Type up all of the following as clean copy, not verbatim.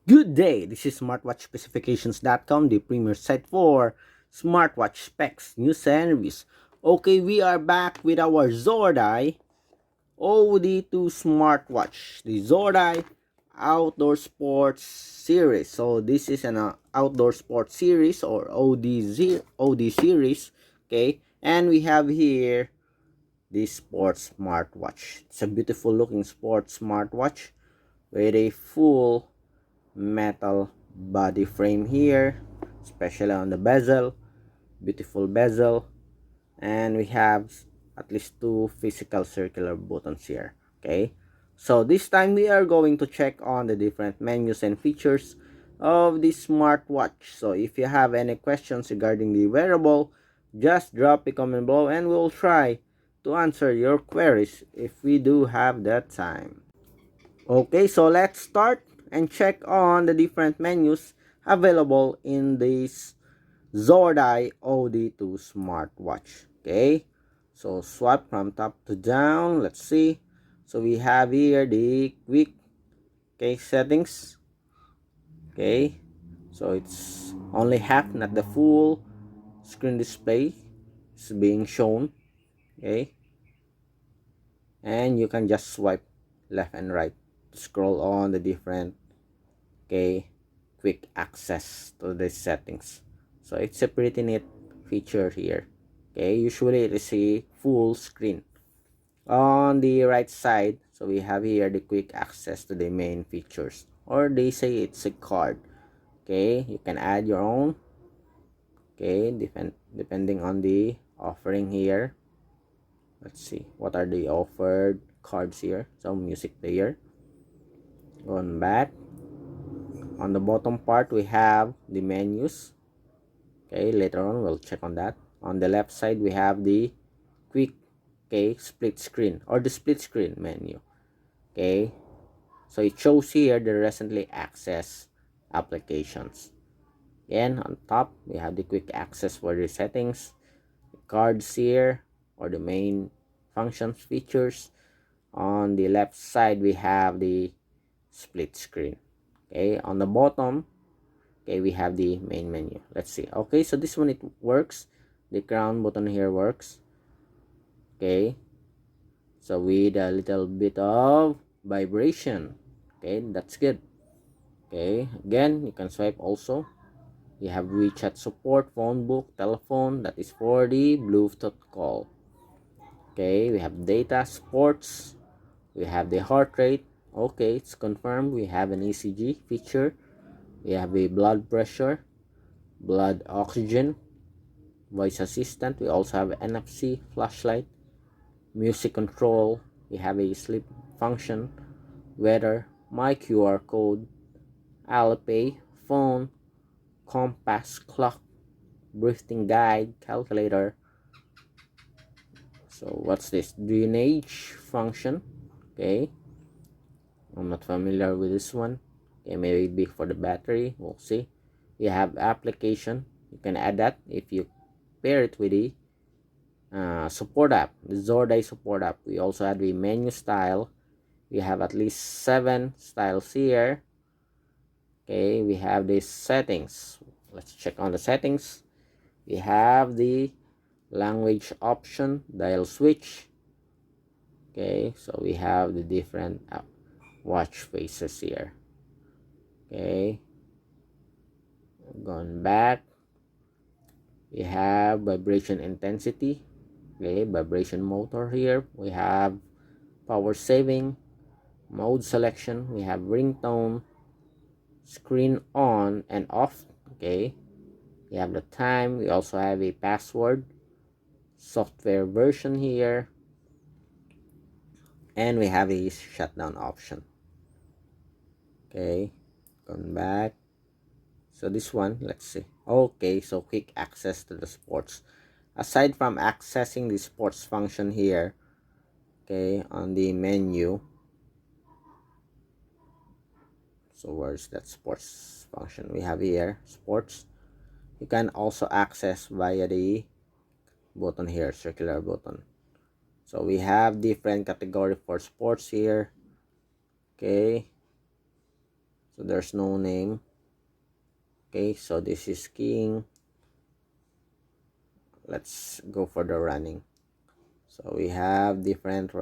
Good day, this is smartwatchspecifications.com, the premier site for smartwatch specs, news and reviews. Okay, we are back with our Zordai OD2 Smartwatch, the Zordai Outdoor Sports Series. So this is an outdoor sports series or OD series, okay? And we have here this sports smartwatch. It's a beautiful looking sports smartwatch with a full metal body frame here, especially on the bezel. Beautiful bezel. And we have at least two physical circular buttons here. Okay, so this time we are going to check on the different menus and features of this smartwatch. So if you have any questions regarding the wearable, just drop a comment below and we'll try to answer your queries if we do have that time. Okay, so let's start and check on the different menus available in this Zordai OD2 smartwatch. Okay, so swipe from top to down. Let's see. So we have here the quick settings. Okay, so it's only half, not the full screen display is being shown. Okay, and you can just swipe left and right to scroll on the different quick access to the settings. So it's a pretty neat feature here. Okay, usually it is a full screen. On the right side, so we have here the quick access to the main features, or they say it's a card. Okay, you can add your own. Okay, depending on the offering here. Let's see what are the offered cards here. So music player. Going back, on the bottom part we have the menus. Okay, later on we'll check on that. On the left side we have the quick split screen or the split screen menu. Okay, so it shows here the recently accessed applications. And on top we have the quick access for the settings, the cards here, or the main functions features. On the left side we have the split screen. Okay, on the bottom, okay, we have the main menu. Let's see. Okay, so this one, it works. The crown button here works. Okay, so with a little bit of vibration. Okay, that's good. Okay, again, you can swipe also. You have WeChat support, phone book, telephone. That is for the Bluetooth call. Okay, we have data, sports. We have the heart rate. Okay, it's confirmed. We have an ECG feature. We have a blood pressure, blood oxygen, voice assistant. We also have NFC, flashlight, music control. We have a sleep function, weather, my QR code, Alipay, phone, compass, clock, breathing guide, calculator. So what's this? Drainage function. Okay, I'm not familiar with this one. Okay, maybe big for the battery. We'll see. We have application. You can add that if you pair it with the support app, the Zordai support app. We also have the menu style. We have at least 7 styles here. Okay, we have the settings. Let's check on the settings. We have the language option, dial switch. Okay, so we have the different watch faces here. Okay, going back, we have vibration intensity. Okay, vibration motor here. We have power saving, mode selection. We have ringtone, screen on and off. Okay, we have the time. We also have a password, software version here, and we have a shutdown option. Okay, going back. So this one, let's see. Okay, so quick access to the sports. Aside from accessing the sports function here, okay, on the menu. So where's that sports function? We have here sports. You can also access via the button here, circular button. So we have different category for sports here. Okay, So there's no name. Okay, so this is skiing. Let's go for the running. So we have different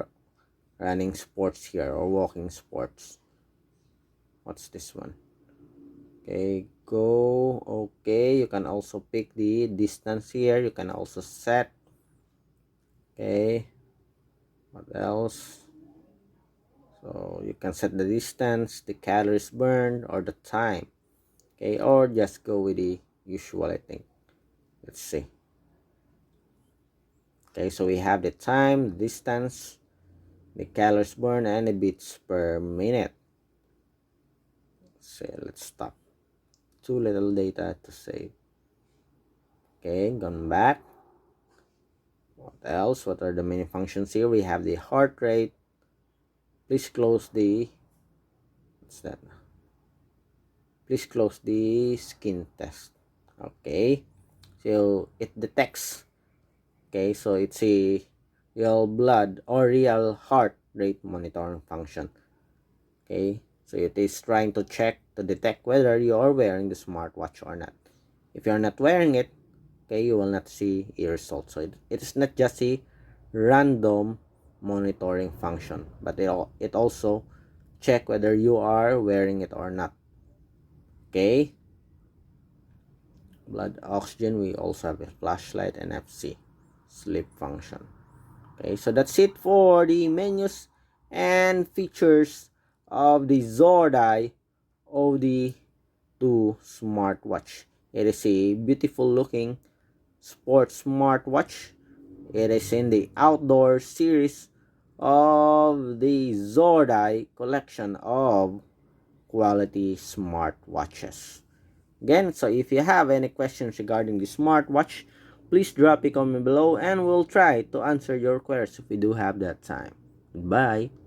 running sports here, or walking sports. What's this one? Okay, go. Okay, you can also pick the distance here. You can also set. Okay, what else? So you can set the distance, the calories burned, or the time. Okay, or just go with the usual, I think. Let's see. Okay, so we have the time, the distance, the calories burned, and the beats per minute. So let's stop. Too little data to save. Okay, gone back. What else? What are the many functions here? We have the heart rate. Please close the, what's that? Please close the skin test. Okay, so it detects. Okay, so it's a real blood or real heart rate monitoring function. Okay, so it is trying to check to detect whether you are wearing the smartwatch or not. If you're not wearing it, okay, you will not see a result. So it is not just a random monitoring function, but it also check whether you are wearing it or not. Okay, blood oxygen, we also have a flashlight and FC sleep function. Okay, so that's it for the menus and features of the Zordai OD2 Smartwatch. It is a beautiful looking sports smartwatch. It is in the outdoor series of the Zordai collection of quality smartwatches. Again, so if you have any questions regarding the smartwatch, please drop a comment below and we'll try to answer your queries if we do have that time. Goodbye.